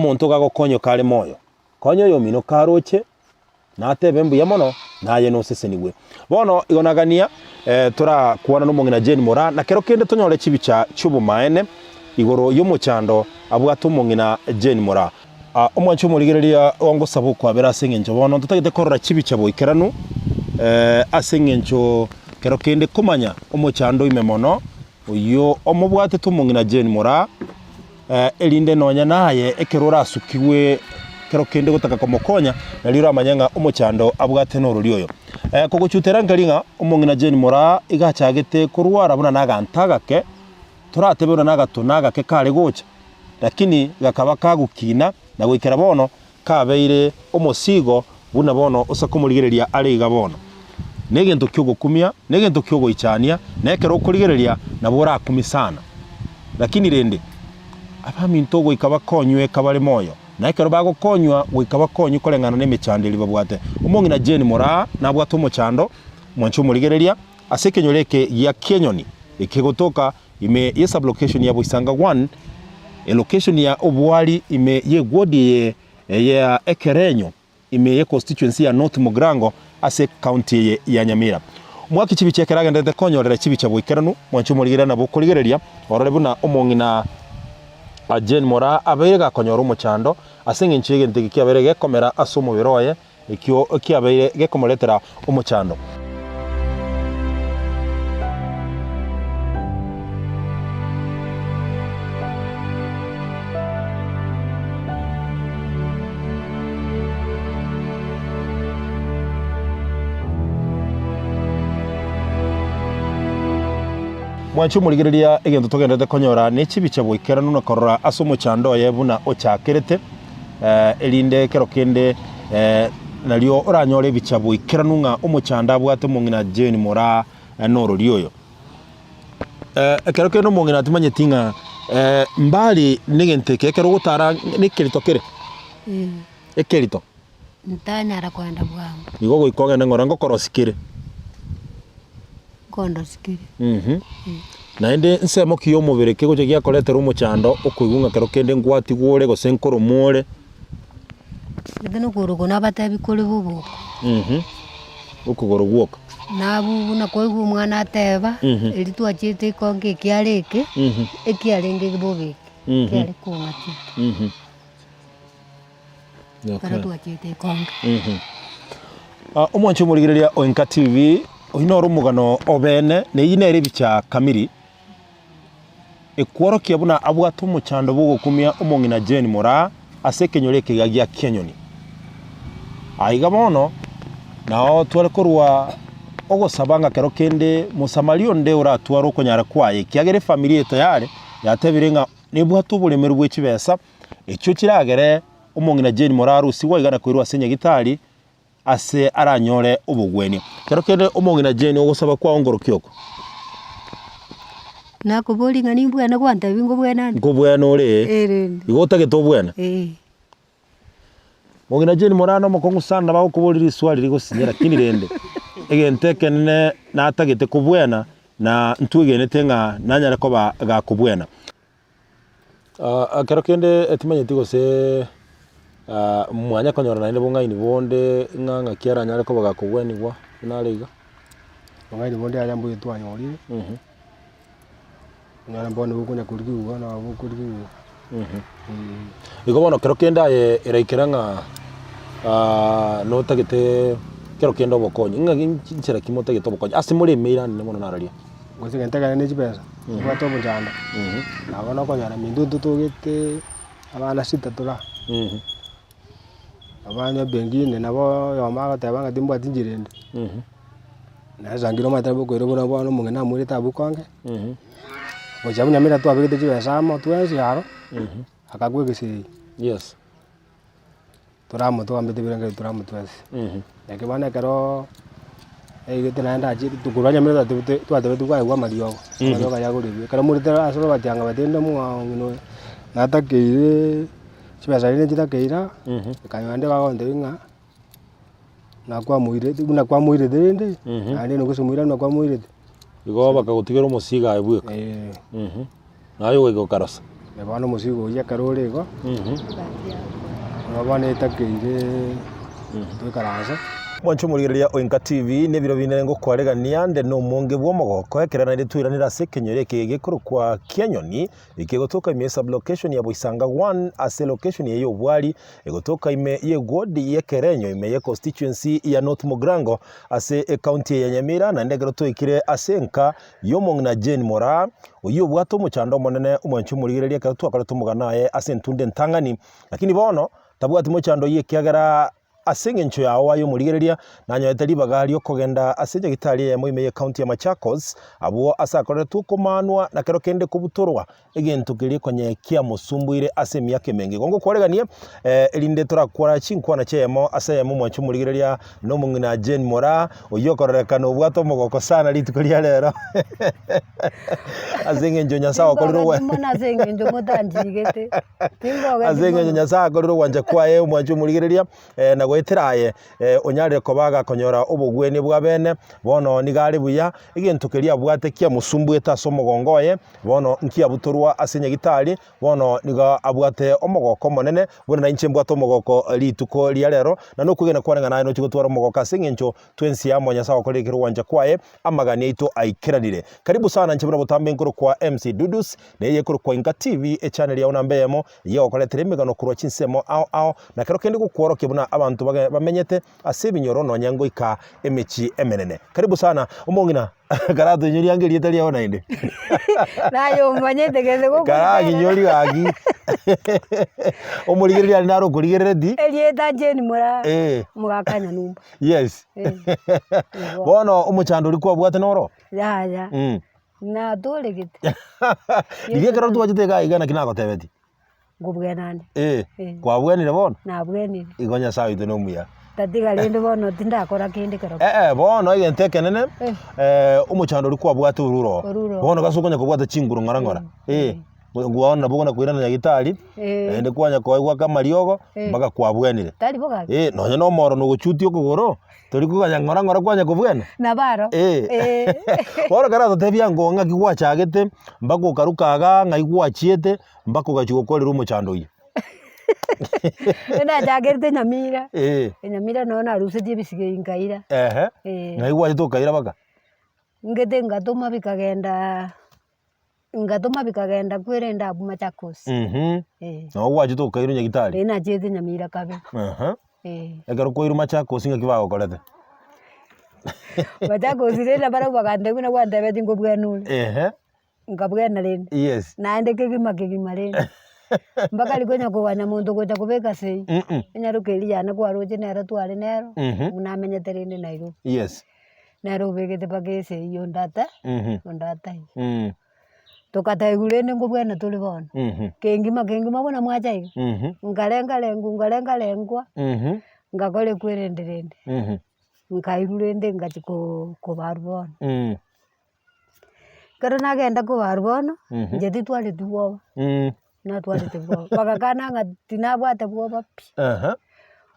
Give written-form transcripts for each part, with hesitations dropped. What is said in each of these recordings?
omonto gagokonyo kare moyo konyo yo mino karoche na atebe mbuya mono naye no seseniwe bono igonagania tora kuona no mongina Jane Mora na kero kende tonyore chibicha chubo maene igoro y'omochando abwatu mongina Jane Mora omwancho murigereria ongo sabo kwa bera sengencho bono tutagite korora chibicha boikeranu asengencho kero kende kumanya omochando ime mono uyo omobwate tumongina Jane Mora elinde nonya naye ekerora asukiwe kero kende gutaka komokonya na liro amanyanga omochando abwate no rurioyo kogochutera ngaringa omongina Jane Mora igachagete kurwara buna nagantagake turatebera nagatunaga ke kare gocha lakini gakaba kagukina na gwikera bono kabeire omosigo buna bono usakumurigereria ariga bono negento kyogokumia negento kyogoichania nekero kurigereria na bora kumisana lakini rende abaminto goikaba konywe kabale moyo na ekero bagokonywa goikaba konyu korengana nemichandeli babwate omongina Jane Mora na bwato mochando mwancho murigereria asekenyoreke ya kenyoni ikigotoka ime ye sublocation ya Boisanga 1 location ya Obwali ime ye wodi ya Ekerenyo ime ye constituency ya North Mugrango ase county ya Nyamira mwaki chibichekeraga ndete konyorera chibicha boikeranu mwancho murigereria na bokurigereria orore buna omongina Jane Mora abeire konyora omochando asengenchege ntiki abere gekomera asumo biroye ikyo kiabeire gekomoretera omochando mwancho murigereria egento togendete konyora ne chibicha boikeranu na korora asumo chando yebuna ochakerete elinde kero kende nalio oranyore bicha boikeranu nga omochanda bwate mongina Jane Mora noro lioyo kero kendo mongina timanyetinga mbali negente kero gutara nikerito kere ekerito ntanyara kwenda bwangu igogo ikogenda ngora ngokorosikire kondo sikire na ende nsemo kiyo mubere kego giya koletera omochando okuigunga kero kende ngwati gore gosenkoro more ndino kurugo nabatebi kuri bubu ukugoro gwoka nabu na koigu mwana ateba eri twachite konge kiareke ekiarenge gibobe kiare kumati para twachite konge omwancho murigereria Oinka TV oinoro mugano obene ne yinere bicha kamiri ekworokia buna abwatu omochando bogokumia omongina Jane Mora asekenyoreke gagia kenyoni aiga bono nao twale korwa ogosabanga kero kende musamario nde ora twaro konyara kwaye kiagere familia tayare yatebirenga nebwatu bulemeru bwechibesa ekyo kiragere omongina Jane Mora rusi waigana kwirwa asenye gitari ase aranyore obugweni kero kende omongina Jane ogosaba kwa ongoro kyoko nakuboli ngani bwana kwanta bingo bwana ngo bwana ore igota geto bwana mongina Jane Mora no mokongu sana bakubolira iswali rigosinyera kini rende egenteke ne natagete kubwana na ntwigenete nga nanyara ko ga kubwana kero kende etimanyeti gose mwanya konyora naine bongaini bonde nganga kiara nyare ko baga kubwenigwa nariga bongaini bonde aya mbuye twanyori nyara mbone bukunya kurigwa na bukurigwa igo bono kero kenda eraikiranga no tagete kero kenda bokonyi nchera kimote geto bokonyi asimuri meira ne mono nararia ngose gentega ne chipesa bato bunjanda nabona ko nyara mindu tutugite abana sitatura abanya bengine nabo yomaga tabanga timbwa tinjirende na zangiro matabo kwero bona bona mungena muri tabu kwange ojabu nyamira tu abigite chipesa mo tuensi yaro akagwegese yes turamo to ambete biranga turamo tuensi yake bana karo egete naenda achi tukuranya mira twatebe tukwa mariyo mariyo ya guribi karo muri tera asoro batyanga batenda mu ngino natakeire chipesa ile chitakeira kanyande bagonde inga nakwa muire dende ande no kusumuira nakwa muire igo bakagutigera musiga ebweka nayo wego karasa nebano musigo ya karore go abana itakeire tukarasa mwancho murigereria Oinka TV ne biro binere ngo kwaregania nde no monge bwo mogoko ekerana ri twiranira sekenyore kigikuru kwa Kianyoni ikigotoka ime sub location ya Boisanga 1 ase location ya Yobwari igotoka ime ye godi ye Kerenyo ime ye constituency ya North Mugrango ase county ya Nyamira na ndegero toikire asenka yomong na Jane Mora uyu bwato muchando monene umwancho murigereria ka twakora tumuganaye ase ntunde ntangani lakini bono tabwati muchando ye kiagara asengencho yawo ayo murigereria nanyoeteri bagari okogenda aseje gitari ya muime ya county ya Machakos abo asakoretwo kumanwa na kero kende kubuturwa egento kiri konye kia musumbuire ase myake mengi gongo kwareganie elinde torakora chinkwana chemo ase mu mwancho murigereria no mungina Jane Mora uyokorekana obwato mogoko sana litukoria rero asengenjo nyasa okorero we mona asengenjo mutanjigete timboga asengenjo nyasa okorero wanje kwae mwancho murigereria na gweteraye onyarire kobaga konyora obugweni bwa bene bono nigari buya egento keria bwate kia musumbueta somogongoye bono nkia buturwa asenye gitari bono niga abwate omogoko monene bono na inche mbwato omogoko lituko lia rero na no kugena kwananga nayo no chigotwara omogoko asengencho twensi ya monya sawa kole kirwanja kwae amagani ito aikiranire karibu sana nche bura butambe nkuru kwa MC Dudus na yeye kuru kwa Oinka TV channel ya onambemo ye okoletere emigano kurwa chinsemo ao na kero kende gukworoke buna abantu bamenyete asebinyoro no nyango ika emechi emenene karibu sana umongina garatu nyori angeli etali yaona inde nayo mbanyete geze go garagi nyori gagi omurigereria naro kurigerere di elieta Jane Mora mugakanya numba yes bono umuchando uri kwa bwate noro ya na dole gite dige kero tuwajite ga igana kinako tebeti ngubwenane kwa bwenire bono na bwenire igonya sawa ito no muya tatiga rende bono tindakora kindi kero bono igente kenene umuchando uri kwa bwate ururo bono gasukonya kubwate chinguru ngora nguona bugona kwirana ya gitari ende kwanya kwa kamariogo mpaka kwa bwenire tari boga nonya no moro no guchuti okugoro tori kuganya ngora kwanya kubwena na baro bono karato tebia ngonga kigwachagete mpaka ukarukaga ngaigwachiete mpaka ugachigokorera umuchando yi na jagerte Nyamira Nyamira nona arusetie bisige inkaira ngaigwache tukaira baka ngete ngatuma bikagenda kwirenda abu Machakos no gwache tukaira nyagitari na jete Nyamira kabe egero koiru Machakos ngakibago korete Machakos renda bara bagande kuna gwande beti ngobwenule ngabwena rende yes naende kegima rende mpaka likonya kuwanya muntu gocha kubeka sei nyarukeri yana kwaroje nero tware nero unamenyete rende Nairobi yes nero begete bagese iyo ndata tukataigurene ngobwena tuli bono kengima bona mwachaiga ngalenga ngakole kwerenderende nkairurende ngachiko kubaru bono kero nagenda kubaru bono njeti twale tuwo na twale tuwo bagakana ngatina bwate bwo pi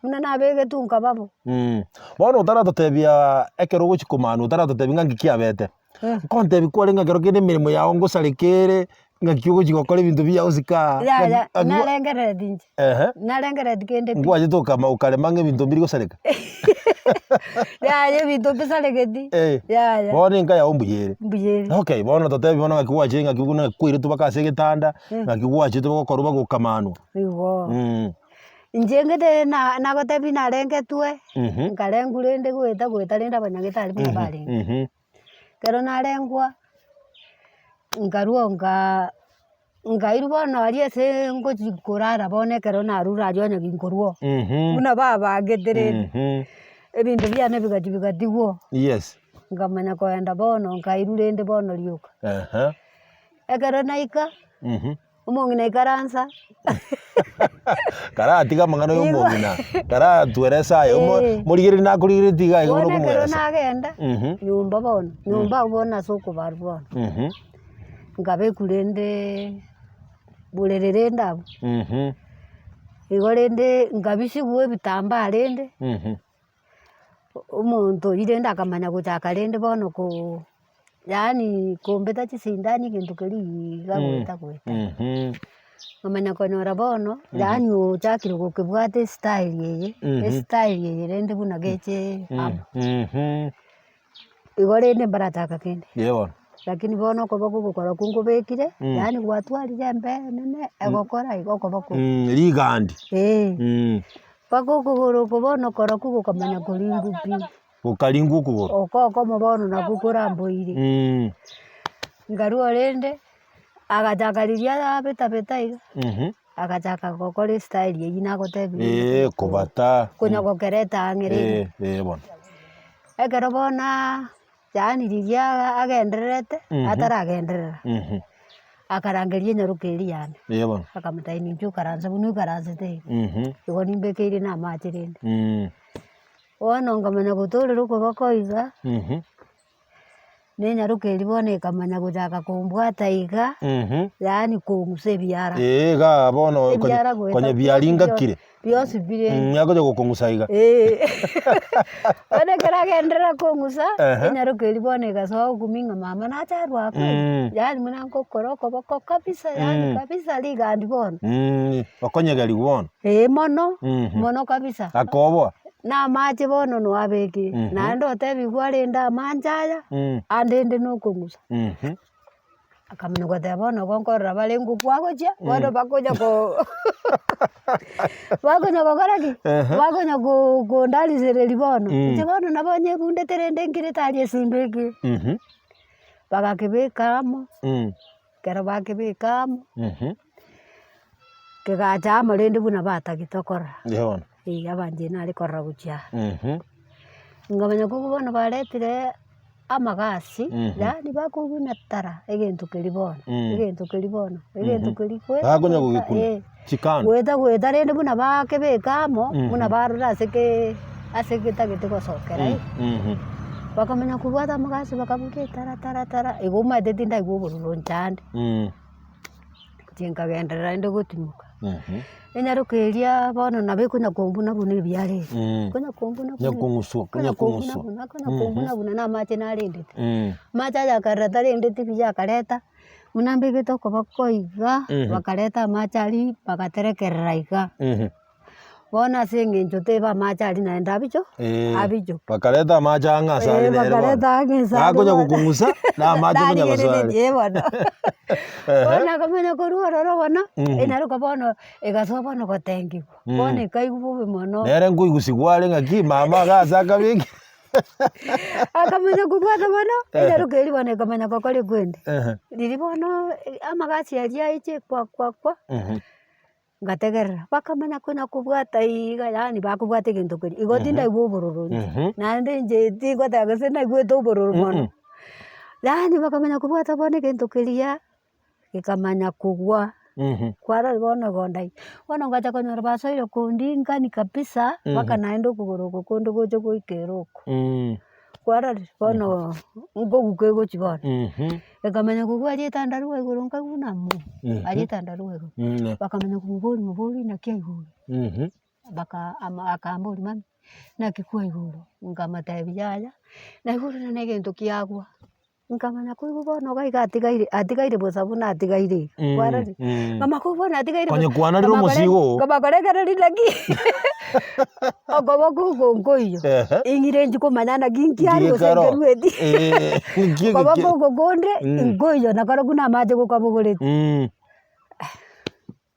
una nabege tunka babo bono tarato tebia ekero guchikumanu tarato tebinga ngikiabete konte bikwore ngakero kende mirimo yawo ngusarekere ngakiugo chigokora ibintu bya usika nalengere dinje nalengere dikende ngwaje tokama ukaremanga ibintu biri gusareka ye bintu bisaregedi bono nka ya umbuyere okay bono totebi bono ngakigwaje ngakiguna kwire tubakase gitanda ngakigwaje tubakora bagukamanu njengete na gotebi narenge tue nkarengurende gweta renda banyagitari bari kero narengwa ngaruonga ngairu bono arie se ngochikurara bone kero narura jonya ginkorwo una baba getere ebintu byane bigatigwo yes ngamanya kwenda bono ngairu rende bono liuka ekero naika umongina ikaransa kara tiga mangano y'umongina kara tueresa yo murigiri nakurigiri tiga yo no kumwesa nagenda nyumba bono nyumba ubona soko baru bono ngabe kurende burerere ndabo igorende ngabisi buwe bitamba rende umuntu irenda akamanya guchaka rende bono ko yani kombeta chisindani kintu kiri gagweta gweta ngamanya konyora bono yani uchakire gukibwate style yeye style yeye rende buna geche igorende barataka kende Yebo. lakini bono koba gukora kungubekire yani gwatwarire mbe nene egokora igokoba ku Ligandi. pako kugoro kobono kora kugukamanya kuringu pi Ukalingu kugoro. okoko mobono na kukuramboire ngaruo rende agachakariria beta agachaka gokora style yeye nagotebi kubata kunya gokereta angere bona ekero bona yani riria agendererete ataragenderera akarangeria nyarukiri yani bona akamutaini nju karanza bunu karanza te igo nimbekeire na machirende ono ngamanya guturira uko bakoiga ne nyarukiri bona ikamanya gujaka kumbwata iga yani kunguse biara ga bono konye biaringa kire biosi bire nyagoje gukungusa iga ona karagendera kungusa nyarukiri bona igaso kuminga mama na charwa ko yani mwanangu koroko bako kabisa yani kabisa ligandi bona bakonye gali bona mono kabisa akobwa na mache bono no abeki na ndo tebi gwarenda manjaya andende no kungusa akamenya gwate bono gonkorra balengu kwagocha bono bakonya ko bakonya gokoraki bakonya go ndali sereri bono je bono nabonye kundeterende ngire tali esimbeki bagakibekamo kero bakibekamo kegacha marende buna batagitokora yona abanje nari korra gucha ngamenya kugubona baretire amagasi yani bakubuna tara egento kelibona egento kelikwe bagonya gugikuna chikana gweta rende buna bakebekamo buna barura aseke tagete gosokera bakamenya kubwata amagasi bakabuke tara iguma detinda iguburu nchande tinkagenderera inde gutimuka enyarukeria bono nabe kunya kumbuna bune byare kunya kumbuna buna na mache na rendete macha ya karata rendete bya kareta munambe getoko bakoiga bakareta machari bagaterekerera iga bona singe njote ba machari na ndabicho abicho bakareta macha ngasa bine bakareta ngasa bakonya kukungusa na macha kunya basari bona kamenya koruororo bona enaruka bono egaso bono gotengi bona kaigubu mono nere nguigusigware ngaki mama gasa kabiki akamenya kubwata bono enaruka eri bona kamenya kokore kwende riri bono amagasi aria iche kwa ngategerera bakamenya kuna kubwata iga yani bakubwata kintu kiri igotinda iguburu na nje tigota gasena igweto bururu mono yani bakamenya kubwata bono kintu kiria ikamanya kugwa kwara bono gondai bono ngacha konyora basoire kundinga ni kabisa baka naendo kugoroko kondo gocho goikeroko kwara bono ngoguke gochibona ikamenya kugwa ajetandaruwe igurunga gunamu ajetandaruwe bakamenya muburi na kia iguru baka akamburi mami na kikua iguru ngamata bijaya na iguru na negento kiagwa nkamanya kuibona gaiga atigaire bosabuna atigaire kwarari mama kubona atigaire konye kwana riro musigo kaba korekera rilagi ogobo kugongoyo ingire njiko manana ginkiari osengeruedi ogobo kugongonde ngoyo nakara kuna maje kukabugurete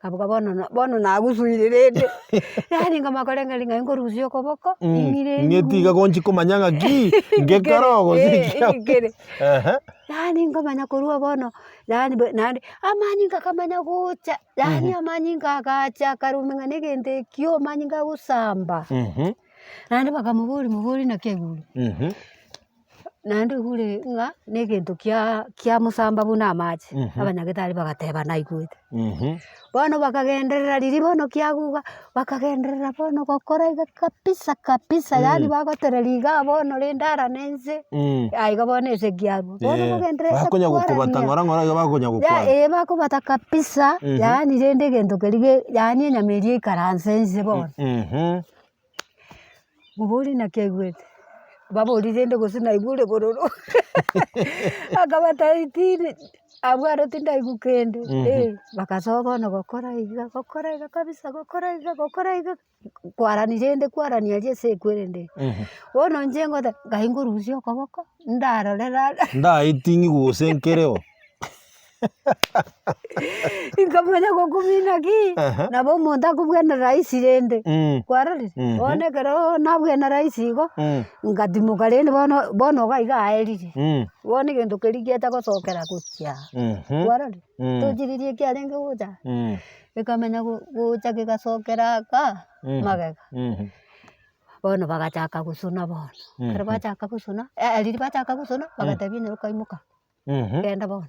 kabuka bono nagusuire rende yani ngamakorenga ingorusio koboko ingire ngetiga gonchi komanyanga ki ngekarogo zikire yani ngamanya kurua bono yani amanyi ngakamanya gucha yani amanyi ngagacha karumenga negende kio amanyi ngagusamba nandi bakamuburi na keguru nandi gure nga negento kia musamba buna maji abanyagitari bagateba naigwete bono bakagenderera riri bono kiaguga bakagenderera bono gokora iga kabisa yani bagotereriga bono rindara nense aiga bono ese kiagu bono bagenderera bakonya gukubata ngora bakonya gukwa bakubata kabisa yani rende gento kerige yani nyamerie karansense bono muburi na kegwete babo rirende gusina igure bororo akabata itire abwaro tinda igukende bakasoba bono gokora iga kabisa gokora iga kwarania jese kwerende bono njengothe ngaingurusio koboko ndarorera ndaitingi gusenkereo inkamanya gokumina ki nabo muntu akubwena raisi rende kwarari one kero nabwena raisi igo ngatimuka rende bono gaiga aerire bone gento kerigieta gocokera gucia kwarari tujiririe kiarenge guca ikamenya guca gigacokera ka magega bono bagachaka gusuna bono kero bachaka gusuna eriri bachaka gusuna bagatabia nyaruka imuka genda bono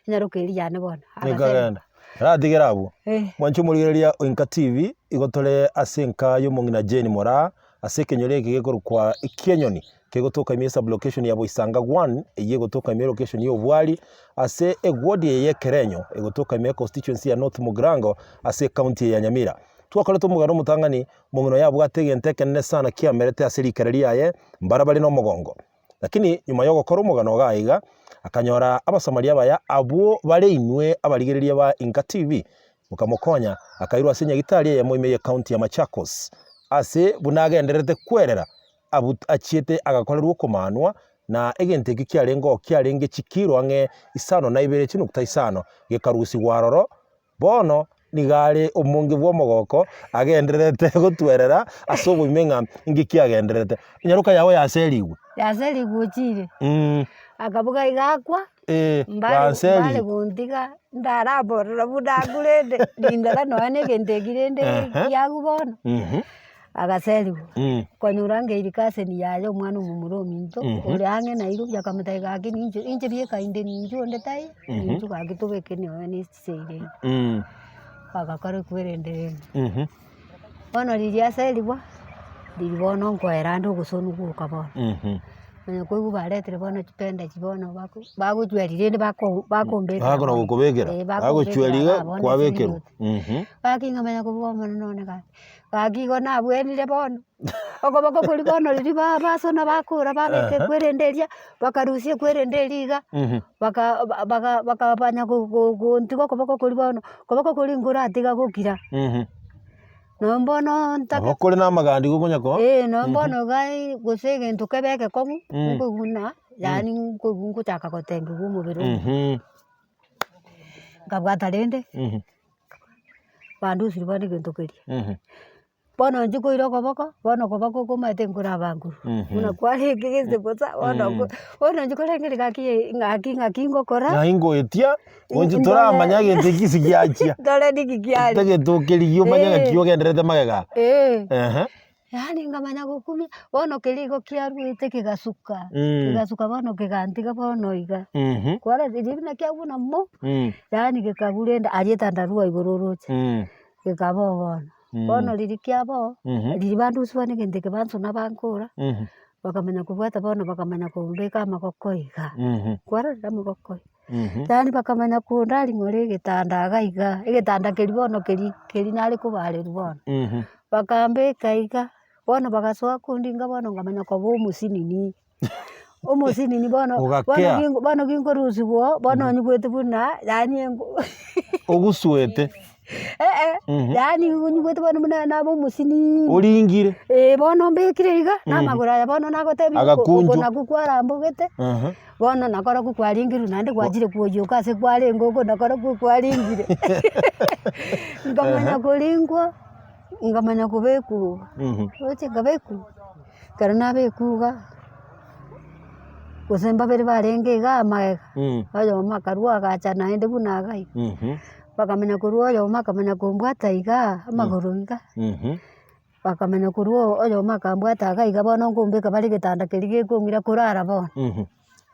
nyarukiri yane bono agenda ratigera abo mwancho murigereria Oinka TV igotore asenka yo mongina Jane Mora asekenyore gigekorukwa ikienyoni kegotoka ime sub location ya Boisanga 1 eye gotoka ime location yo Bwali ase egwodi ye Kerenyo egotoka ime constituency ya North Mugrango ase county ya Nyamira twakoretwo mugaro mutangani mongino yabo ategente nene sana kiamerete asirikari yaye mbarabari no mugongo lakini nyuma yo gukora umugano gaiga akanyora abasamaria baya abo bare inwe abarigereria ba Inka TV mukamukonya akairwa senya gitari ya moime ya county ya Machakos ase bunagenderete kwerera abu achiete agakorerwo kumanwa na egente kikiarengo kiarenge chikiro ange isano na ibere chinukta isano gikarusi waroro bono nigare omungi bwo mogoko agenderete gutwerera asobo imenga ingikiagenderete inyaruka yawe yaserigwe chire akabuga igakwa mbale gundiga ndaraborora budagurende ndindara noane gentegirende yagubono agaserigwe konyurange irikase ni yayo mwana umumuro minto uri ange na iru yakamutaiga akini inje bieka inde ninju ondetai ninju kagitubeke ni oni seire agakore kwerende bono riria serigwa ndibono nkoerando gusonu gukabono Menya kwe baretere bono chipenda chibono bagujwerire bakombeka bagora gukubekera baguchweriga kwabekero bakinga menya kuboma none ka bagigo nabwenire bono okoboko kuri bono riri basona bakura babeke kwerenderia bakarusie kwerenderiga bakabanya guntigo koboko kuri bono koboko kuri ngura atiga gukira nombono ntaka kuri namagandi gukunyako nombono gai gusege ntukebeke komu nguguna yani ngutaka kotenga gumubiro ngabwata rende bandu siribani gentokeria bono njiko iroko boko kumate ngura banguru una kwali kigeze bota bono njiko rengeri ngaki ngokora na ingo etia onje tora manyage ntekisi giachia dole digigiali tege tokeligio manyaga kio genderete magega yani ngamanya gukumi bono keligo kiaruite kigasuka bono kigantiga bono iga kwara dirina kiaguna mo yani gikagurenda arieta ndarua igororoche gikabo bono bono riri kiabo riri bandu sibone genteke banso nabankura bakamenya kubwata bono bakamenya kumbeka makoko iga kwara ramugoko yani bakamenya kundari ngore gitanda gaiga igitanda keri bono keri nari kubare bono bakambeka iga bono bagasoa kundinga bono ngamenya kwa umusinini bono gingo rusibo bono nyugwete buna yani oguswete yani nyugwete bono buna nabo musini oringire bono mbekire iga namagura bono nagotebi agakuna gukwara mbugete bono nakora kukwaringiru nande kwajire kuoyoka se kware ngoko nakora kukwaringire ngamanya kulingwa ngamanya kubeku oche gabeku karana bekuga kusemba bere barenge ga maega ayo makarua gachana ende bunagai bakamenya kurua yo makamenya kumbwata iga amaguru iga bakamenya kurua oyo makambwata ga iga bono ngumbe kabali gitanda kirige kungira kurara bono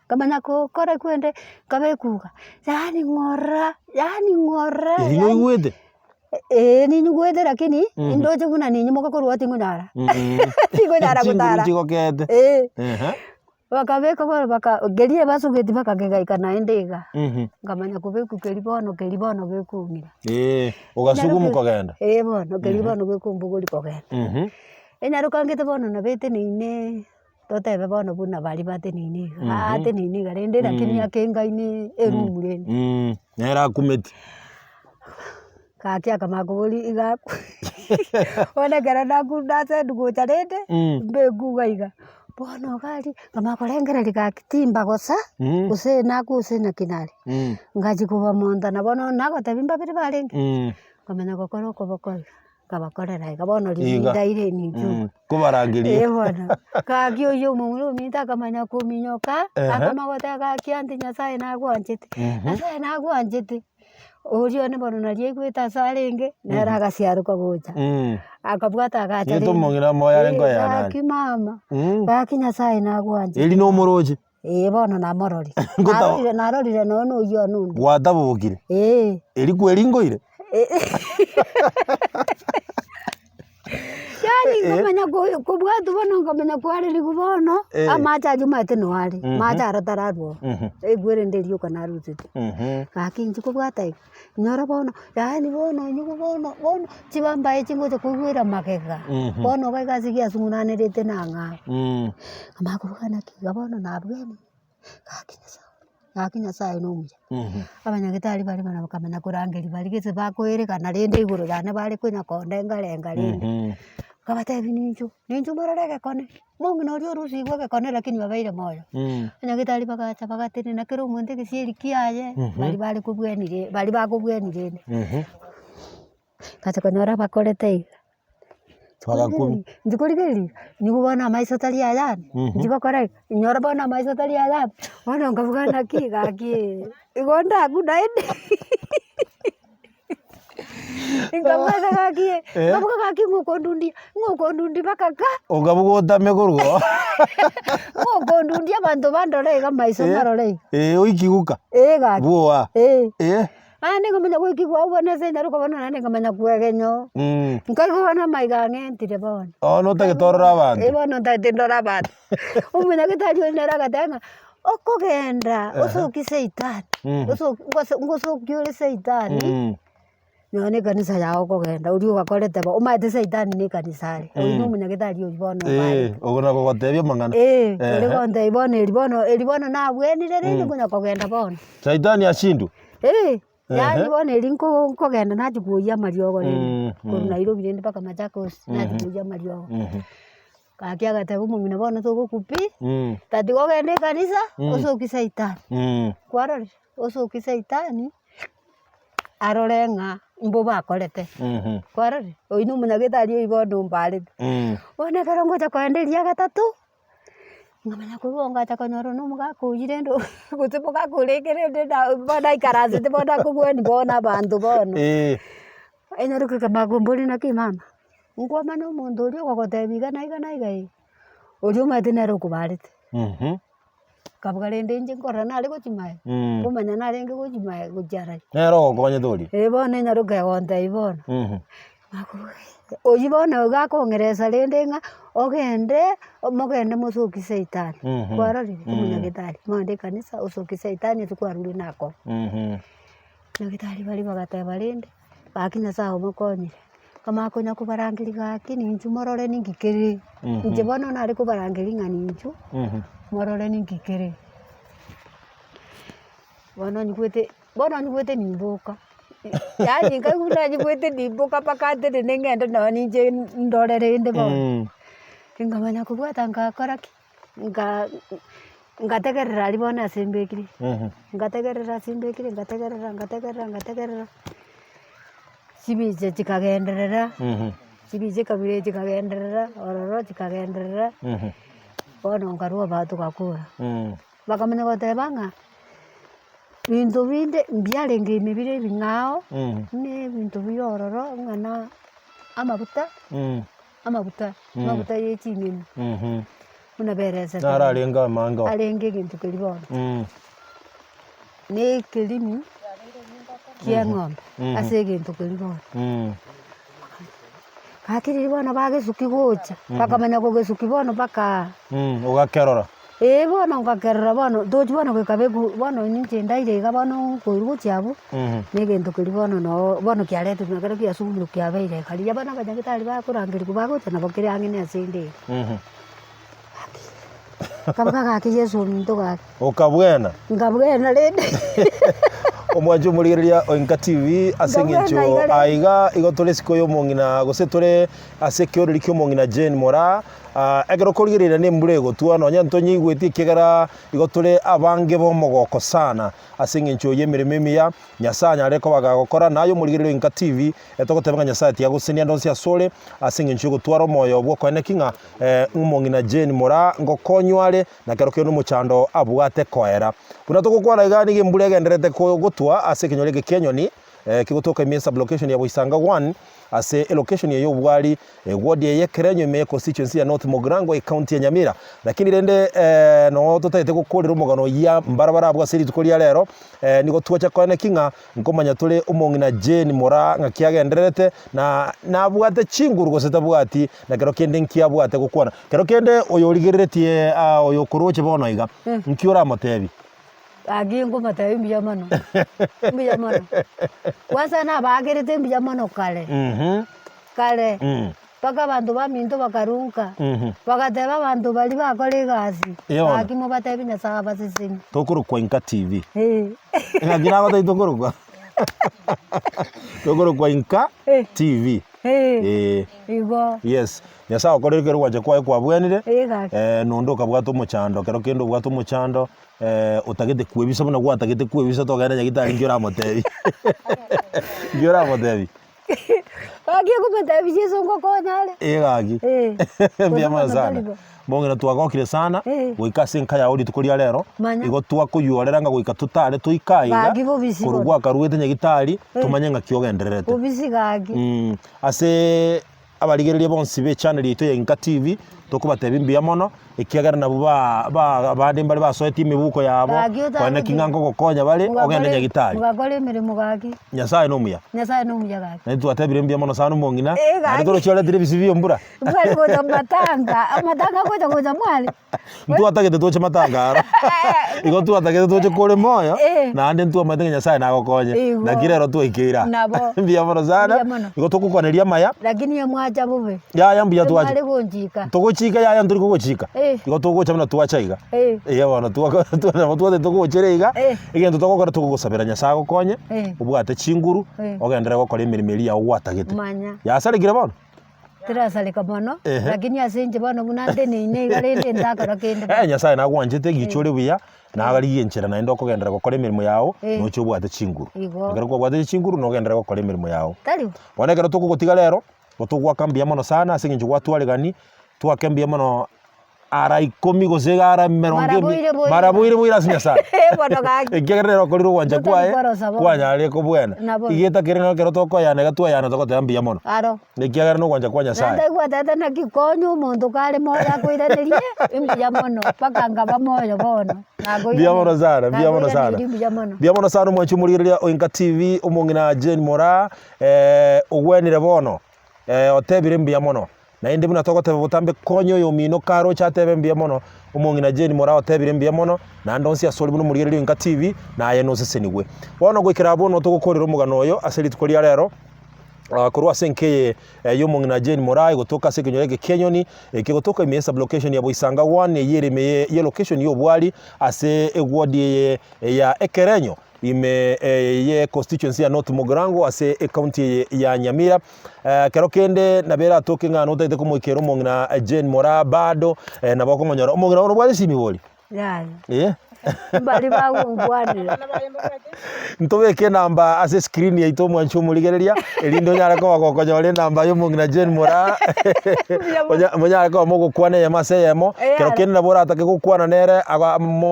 kamenya ko kore kwende kabekuga yani ngora iyo iwete ni nyugwete lakini indoje kuna ni nyumoka kurwa tingunyara tingunyara gutara chigokete bakabeka gerie basugeti bakagega ikana endega ngamanya kubeku keribono bekumira ugasugumu kogenda bono keribono bekumbuguri kogenda enyarukangete bono na bete nine totebe bono buna bari batinini atinini garende lakini akengaini erumu rende nera kumeti kakia kama kuguri igaku ona gara nakunda se ndugucha rende mbegugaiga bono gari kama korengera ligakitimba gosa use naku use na kinari ngaji kuba monda na bono nago tabimba biri barenge kamenya gokoro kobokoi kabakorera bono rinda ire ninju kubarangiria bono kagio yo mumuru minta kamenya kuminyoka akamagota gakianti nyasaye nagwanjete nyasaye nagwanjete urio ni bono narie gwita sarenge nera agaciaruka gocha akabwata agacha yeto mongira moya rengo ya nani akimama baki nyasaye nagwanjete eri no muroje bono na morori narorire no yo nundu gwatabukire eri kweringoire yani ngamenya kubwatu bono ngamenya kwariri kubono amacha jumate no ari macha ratararwo egwere nderio kana rutite kakinji kubwata nyora bono yani bono nyugo bono chibamba echingoje kugwira makega bono gaigasigia sungunanirite nanga amakubana kiga bono nabwene kakinya sayo nomuya abanyagitari bari bana bakamenya kurangeri bari gese bakwerekana rende iguru yane bari kwinya kondenga renga rende kabatebi ninju mararege kone mungu no rio rusigwa ke kone lakini babaire moyo abanyagitari bagacha bagatene na kero umuntu gisieri kiaye bari kubwenire bari bakubwenire kacha konyora bakorete njikurigeri nikubona maiso tari ayani njikokore nyora bona maiso tari ayani bona ngavugana kigaki igonda kudaende ingamwaza gakie ngabuka gaki ngokondundi bakaka ugabugota megurgo ngokondundi abantu bandore ga maiso marore uikiguka gaki bua ane ngamenya gwikigwa ubona se ndaruka bona nane ngamenya kwegenyo nkagubona maigange ntire bona no tagitorora abantu bono ntatindora abantu umenya gitari nera gatenga okogenda usuki seitani ngusuki uri seitani nyone kanisa yao kogenda uri ugakorete bo umaite seitani ni kanisari uyu umenya gitari uyu bono ogona gogotebia mangana uri gonte bono na bwenire rindi kunya kogenda bono seitani ashindu yani bono erinko kogenda najikuya mariogo rindi kuru Nairobi rindi paka Machakos najikuya mariogo kakia gatebu mumina bono tugukupi tati kogenda kanisa usuki seitani kwarore usuki seitani arorenga mbo bakorete kwarore oinu umunyagitari uyu bono mbarite one karongo cha kwenderia gatatu ngamenya kubonga cha konyoro no mugakujire ndo gutipo gakurekere nda bona ikarazi te bona kugweni bona bantu bono enyaruka kamagombori na kimama ngoma no mundu uri gogotebiga na igai uri umatinero kubarite kabugarende nje nkora nari guchimaye kumenya nari nge guchimaye gujarai nero gokonye thuri bono nyaruka gonte ibono oyi bono gakongeresa rende nga ogende mogende musuki seitani kwarorire umunyagitari monde kanisa usuki seitani tukwaruri nako nyagitari bari bagateba rende bakinya saho mukonyire kama konya kubarangiri gaki ninju morore ningikiri nje bono nari kubarangiri nga ninju morore ningikiri bono nyigwete nimbuka yani ngakuna nyigwete nimbuka pakate nengende no nije ndorere inde bono ngamanya kubwata ngakoraki ngategerera ari bono asimbekire ngategerera chibije chikagenderera chibije kabire chikagenderera ororo chikagenderera bono ngarua batu gakura bakamenya gotebanga bintu binde mbyarenge imibire bingao ne bintu biyororo ngana amabuta yechingini unabereza nararenga manga arenge gintu kiribono ne kirimi kiang'ombe ase gintu kiribono kakiri bono bagesuki gocha bakamenya kugesuki bono baka ugakerora bono ngakerora bono doji bono gwikabegu bono ninche ndairega bono koirugo chiabu negintu kiri bono no bono kiaretu nakero kiasuguru kiabeire karia bono abanyagitari bakurangiri kubagocha nabo kiri ang'ine ase inde kabuga gake Yesu minto gake ukabwena ngabwena rende omwanju murigereria Oinka TV asengencho aiga igotore sikoyo mongina gose tore asekioriri kyo mongina Jane Mora egero kurigereria ni mburego tuwa no nyanto nyigweti kigara igotore abange bo mogoko sana asengencho yemirememi ya nyasanya areko bagagokora nayo murigereria Oinka TV etogotebanga nyasaya tia gusenia ndonsi asore asengencho gutwara moyo bwo kwene kinga umongina Jane Mora ngokonyware na kero kyo no muchando abwate koera kuna tugukwana igani gimbure genderete gutwa ase kinyorege kenyoni kigotoka imesa location ya Boisanga 1 ase location ya Yobwari ward ya Kerenyo me constituency ya North Mogrango county ya Nyamira lakini rende no tutaite gukorera umugano ya mbarabara bwa siri tukoria rero nigo tuacha kwane kinga ngomanya tule umongina Jane Mora ngakiagenderete na bwate chinguru goseta bwati na kero kende nkia bwate gukwana kero kende oyorigeretie oyokuroche bono iga nkiora matebi agingo matayo mbiya mano kwanza na bagerete mbiya mano kale kale paka bantu baminto bakarunka bakateba bantu bali bakore gasi akimo batebi na saba basisini tokuru kwa Oinka TV ngagira bata itokuru kwa tokuru kwa Oinka TV igo yes nyasa okorere kero waje kwa bwenire nondoka bwato muchando kero kendo bwato muchando utagete kuebisa bona gwatagete kuebisa togera nyagitari ngira motebi ngira motebi agi kumetebi Yesu ngokonyale gagi mbia sana bongera twagokire sana gwikase nka ya uri tukoria rero igo twakuyuorera nga gwika tutare tuikaiga kurugwa karuwete nyagitari tumanye nga kiogendererete ubisi gagi ase abarigereria bonsi be channel yito ya Oinka TV tokubatebi mbia mono ikiagara nabo bande mbali basoeti imibuko yabo kwane kingango gokonya bali ogende nyagitari ngakore mirimo gaki nyasaye no muya gaki na twatebire mbia mono sana mongina ari toro chole dire bisibio mbura mbali ko matanga ko mwali mtu atagete toche matanga igo tu atagete toche kore moyo na ande ntu amatenge nyasaye na gokonye na kirero tu ikira mbia mono sana igo tukukoneria maya lakini ya mwacha bube ya mbia tu aje tugochika ya nduri kugochika igo tugocha mna tuachaiga bona tuwa tugocherega igento tugokora tugusabira nyasaye gokonye ubwate chinguru ogendere gokora imirimo ya gwatagete ya saligire bono tirasalika bono lakini asenje bono bunande nine garende ndakara kende nyasaye nagwanjete gichore buya nagari yenchera na ndoko gendera gokora imirimo yawo nocho bwate chinguru ngero ko bwate chinguru no gendera gokora imirimo yawo tari bona gero tukugotiga rero gotugwakambia mono sana asenje gwatwaregani twakambia mono ara 10 gosega ara 20 marabuire buira sinya sana bono gaki ikigerero koriro gwanja kwae kwanya ari ko bwena igeta kirino kero toko yana gatwa yana toko tambia mono aro nikigerero no gwanja kwanya sana ndagwa tata na gikonyo mundu kale moya kwiranerie imbia mono paka ngaba moyo bono bia mono sana bia mono sana mwachu murigereria Oinka TV umongina Jane Mora ugwenire bono otebire mbia mono na indi muna toko tebe butambe konyo yo mino karo chatebe mbia mono umongina Jane Mora otebire mbia mono na ndonsi asoli muno murigereria Oinka TV na aye no sesenigwe bono gwikira bono tugukorera umugano oyo aseli tukoria rero kurwa senkeye y'umongina Jane Mora igotoka sekinyorege kenyoni kigotoka imesa location ya Boisanga 1 yeremeye ye location yo bwali ase egwodi ya Ekerenyo ime ye constituency ya North Mogrango ase county ya Nyamira kero kende nabera toke ngano taite kumwikero umongina Jane Mora bado na bako monyora umongina ono bwali simi boli bali bagungwanira ntobeke namba ase screen ya ito mwanchu murigereria elindo nyara ko bakokonya ole namba yo mongina Jane Mora munyara ko mogo kwane ya maseyemo kero kende nabora atake gukwana nere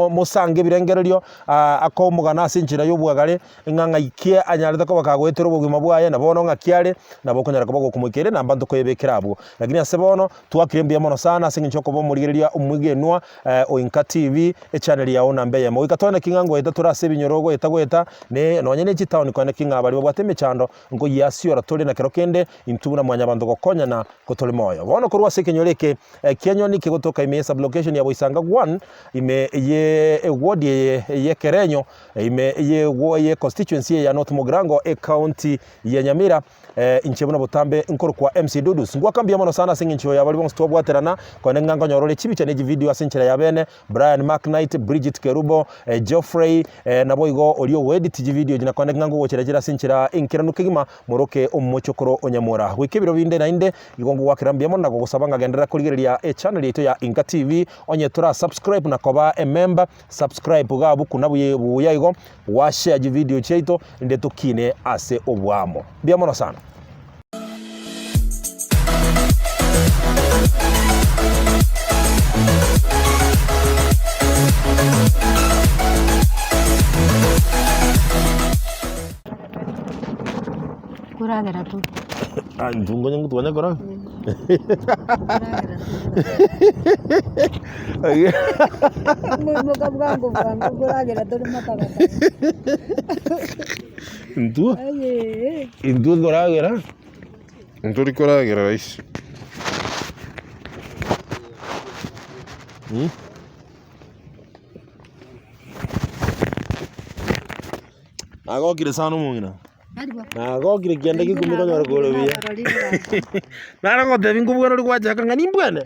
musange birengererio akomugana asinchira yo bwagare nganga ikie anyarete ko bakagwetero bugima bwaye nabono ngakiare nabokonyara ko bagokumwikere namba ntokoyebekera abo lakini ase bono twakirembia mono sana asinginchoko bo murigereria umwigenwa Oinka TV channel ya buna mbeye mo ikatone kingango eta turase binyorogo etagweta ne nonye ne chitown kwane kinga bali bwate mechando ngo yasiora tuli na kero kende intubuna mwanya bandu gokonya na kotole moyo bono kurwa sekenyoreke kenyoni kigotoka ime sublocation ya Boisanga 1 ime ye ward ye Kerenyo ime ye constituency ya North Mogrango county ya Nyamira inchebuna butambe nkoro kwa MC Dudus ngwa kambia mono sana singincho ya bali bonsto bwaterana kone ngango nyorole chibicha ne video asinchira ya bene Brian McKnight Bridget Kerubo Geoffrey naboigo olio edit video jina kone ngango wocherejera sinchira inkiranu kigima moroke omochokoro onyamura gwikebiro binde na inde igongo wakirambia mono nago gusabanga gendera kurigereria channel yetu ya Inka TV onye tura subscribe na koba member subscribe gabu kunabuye buyayigo wa share video cheito inde tukine ase obwamo bia mono sana. Kuragera tu. Ndungo nyangu tuanya kurang. Buka kuragera tu mata. Ndu? Ndu kuragera? Ndu kuragera rais. Ago kire sanu mungina. Nago kire kiende kikumira nyoro kolo bia. Nara ngote bingu bwana rikwacha kanga nimbwene.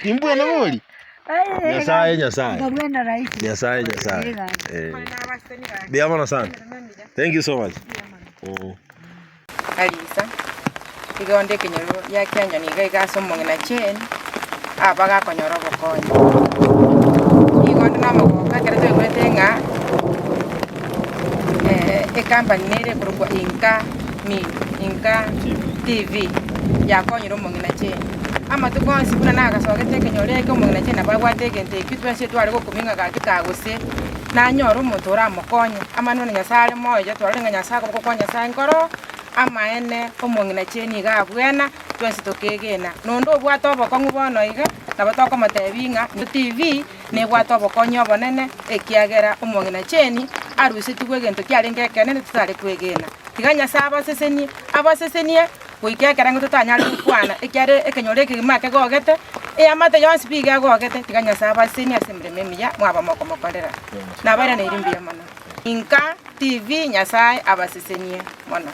Nimbwene moli. Nyasaye. Ngabwena rais. Nyasaye. Bia mana sana. Thank you so much. Alisa. Igonde kenyoro ya Kenya ni gaiga somo ngina chen. Abaga konyoro bokonyo. Igonde na mako ka kere kwetenga. Company nere kurugwa Inka TV ya konyoro mongina chen. Ama tukonsi kuna naga sogete kenyore ko mongina chen abagwa tegente kitwese twari ko kuminga ga kitagose na nyoro mutora mokonye ama none nyasale moyo twari nga nyasaka ko konya sankoro ama ene omongina chen iga bwena twese tokegena nondo bwato bokongu bono iga nabatoko matebinga TV ne bwato bokonyo bonene ekiagera omongina chen aruse tugwegento kyarenge kenene tutale kwegena tiganya saba abasesenie kuikekera ngo tutanyali kwana ekyare ekenyoreke gimake gogete amate yonsi biga gogete tiganya saba senia sembre memiya mwaba mokomokorera nabara ne irimbia mono Inka TV nyasaye abasesenie mono.